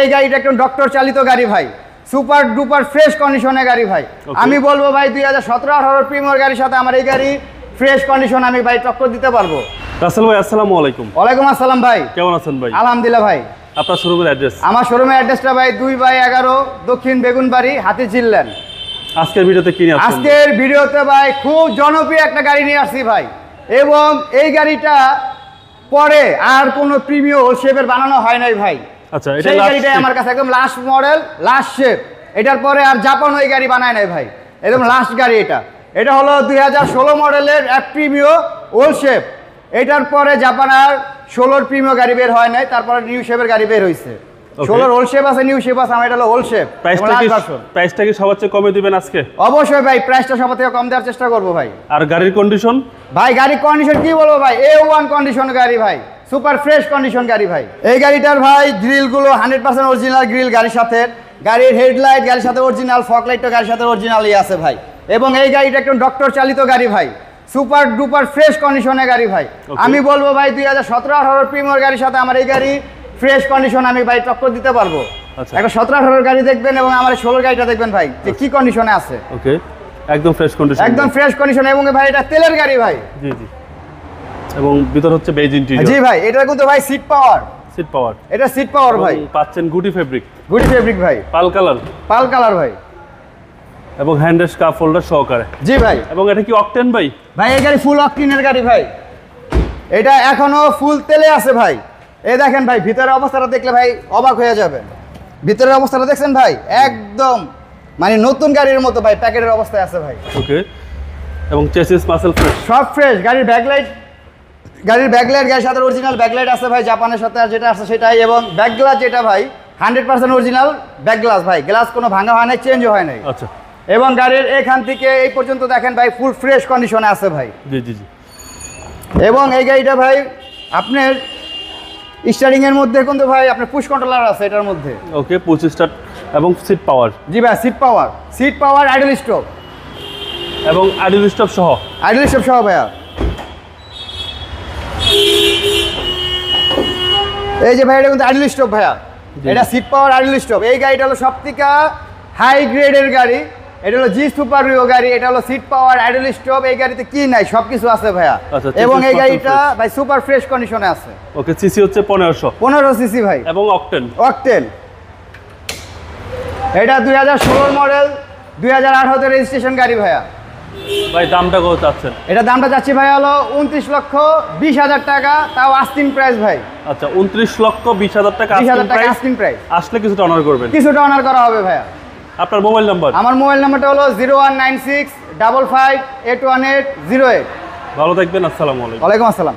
এই গাড়িটা একদম ডক্টর চালিত গাড়ি ভাই, সুপার ডুপার ফ্রেশ কন্ডিশনের গাড়ি ভাই। আমি বলবো ভাই 2017-18 প্রিমিয়ার গাড়ির সাথে আমার এই গাড়ি ফ্রেশ কন্ডিশন আমি ভাই টক্কর দিতে পারবো। রাসেল ভাই আসসালামু আলাইকুম। ওয়ালাইকুম আসসালাম ভাই, কেমন আছেন ভাই? আলহামদুলিল্লাহ ভাই। আপনার শোরুমের অ্যাড্রেস? আমার শোরুমের অ্যাড্রেসটা ভাই 2/11 দক্ষিণ বেগুনবাড়ি, হাতিঝিল লেন। আজকের ভিডিওতে কি নিয়ে আসছেন? আজকের ভিডিওতে ভাই খুব জনপ্রিয় একটা গাড়ি নিয়ে আসছি ভাই, এবং এই গাড়িটা পরে আর কোনো প্রিমিয়াম হোল শেপের বানানো হয় নাই ভাই। আচ্ছা, এটা এই গাড়িটাই আমার কাছে একদম লাস্ট মডেল, লাস্ট শেপ। এটার পরে আর জাপান ওই গাড়ি বানায় নাই ভাই, একদম লাস্ট গাড়ি এটা। এটা হলো 2016 মডেলের এক প্রিমিয়াম ওল্ড শেপ। এটার পরে জাপান আর 16 প্রিমিয়াম গাড়ি বের হয় নাই, তারপরে নিউ শেপের গাড়ি বের হয়েছে। 16 ওল্ড শেপ আছে, নিউ শেপ আছে, আমার এটা হলো ওল্ড শেপ। প্রাইসটা কি সবার চেয়ে কমে দিবেন আজকে? অবশ্যই ভাই, প্রাইসটা সবার থেকে কম দেওয়ার চেষ্টা করবো ভাই। আর গাড়ির কন্ডিশন? ভাই গাড়ির কন্ডিশন কি বলবো ভাই, A1 কন্ডিশন গাড়ি ভাই, সুপার ফ্রেশ কন্ডিশন গাড়ি ভাই। এই গাড়িটার ভাই গ্রিলগুলো 100% অরিজিনাল গ্রিল গাড়ির সাথে, গাড়ির হেডলাইট গাড়ির সাথে অরিজিনাল, ফগ লাইটও গাড়ির সাথে অরিজিনালই আছে ভাই। এবং এই গাড়িটা একদম ডক্টর চালিত গাড়ি ভাই, সুপার ডুপার ফ্রেশ কন্ডিশনের গাড়ি ভাই। আমি বলবো ভাই 2017-18 প্রিমিয়ার গাড়ির সাথে আমার এই গাড়ি ফ্রেশ কন্ডিশন আমি ভাই টক্কর দিতে পারবো। একটা 17-18 গাড়ি দেখবেন এবং আমার 16 গাড়িটা দেখবেন ভাই যে কি কন্ডিশনে আছে। ওকে, একদম ফ্রেশ কন্ডিশন, একদম ফ্রেশ কন্ডিশন। এবং ভাই এটা তেলের গাড়ি ভাই। জি জি। এবং ভিতর হচ্ছে বেজ ইন্টেরিয়র। জি ভাই, এটা কিন্তু ভাই সিট পাওয়ার, সিট পাওয়ার। এটা সিট পাওয়ার ভাই। পাচ্ছেন গুডি ফেব্রিক, গুডি ফেব্রিক ভাই, পাল কালার, পাল কালার ভাই। এবং হ্যান্ডেস কাপ হোল্ডার সহকারে। জি ভাই। এবং এটা কি অকটেন ভাই? ভাই এই গাড়ি ফুল অকটেনের গাড়ি ভাই, এটা এখনো ফুল তেলে আছে ভাই। এই দেখেন ভাই ভিতরের অবস্থাটা দেখলে ভাই অবাক হয়ে যাবেন। ভিতরের অবস্থাটা দেখছেন ভাই, একদম মানে নতুন গাড়ির মতো ভাই, প্যাকেটের অবস্থায় আছে ভাই। ওকে। এবং চেসিস মাসেল ফ্রেশ, সব ফ্রেশ। গাড়ির ব্যাকলাইট, গাড়ির সাথে অরিজিনাল ব্যাকলাইট আছে ভাই, জাপানের সাথে আর যেটা আছে সেটাই। এবং ব্যাক গ্লাস যেটা ভাই 100% অরিজিনাল ব্যাক গ্লাস ভাই, গ্লাস কোনো ভাঙা হয় নাই, চেঞ্জও হয় নাই। আচ্ছা। এবং গাড়ির এখান থেকে এই পর্যন্ত দেখেন ভাই ফুল ফ্রেশ কন্ডিশনে আছে ভাই। জি জি জি। এবং এই গাড়িটা ভাই আপনার স্টারিং এর মধ্যে কিন্তু ভাই আপনার পুশ কন্ট্রোলার আছে এটার মধ্যে। ওকে, পুশ স্টার্ট এবং সিট পাওয়ার। জি ভাই, সিট পাওয়ার আইডল স্টপ, এবং আইডল স্টপ সহ ভাইয়া। এই যে ভাই এটা কিন্তু আইডল স্টপ ভাইয়া, এটা সিট পাওয়ার আইডল স্টপ। এই গাড়িটা হলো সবথেকে হাই গ্রেডের গাড়ি, এটা হলো জি সুপার রিও গাড়ি, এটা হলো সিট পাওয়ার আইডল স্টপ। এই গাড়িতে কি নাই সবকিছু আছে ভাইয়া। এবং এই গাড়িটা ভাই সুপার ফ্রেশ কন্ডিশনে আছে। ওকে, সিসি হচ্ছে 1500 সিসি ভাই। এবং অকটেন। এটা 2016 মডেল, 2018 তে রেজিস্ট্রেশন গাড়ি ভাইয়া। ভাই দামটা কত চাচ্ছেন? এটা দামটা যাচ্ছে ভাই হলো 29,20,000 টাকা, তাও আস্কিং প্রাইস ভাই। আচ্ছা, 29,20,000 টাকা আস্কিং প্রাইস। আসলে কিছুটা অনার করবেন? কিছুটা অনার করা হবে ভাইয়া। আপনার মোবাইল নাম্বার? আমার মোবাইল নাম্বারটা হলো 0196558180। ভালো থাকবেন, আসসালামু আলাইকুম। ওয়ালাইকুম আসসালাম।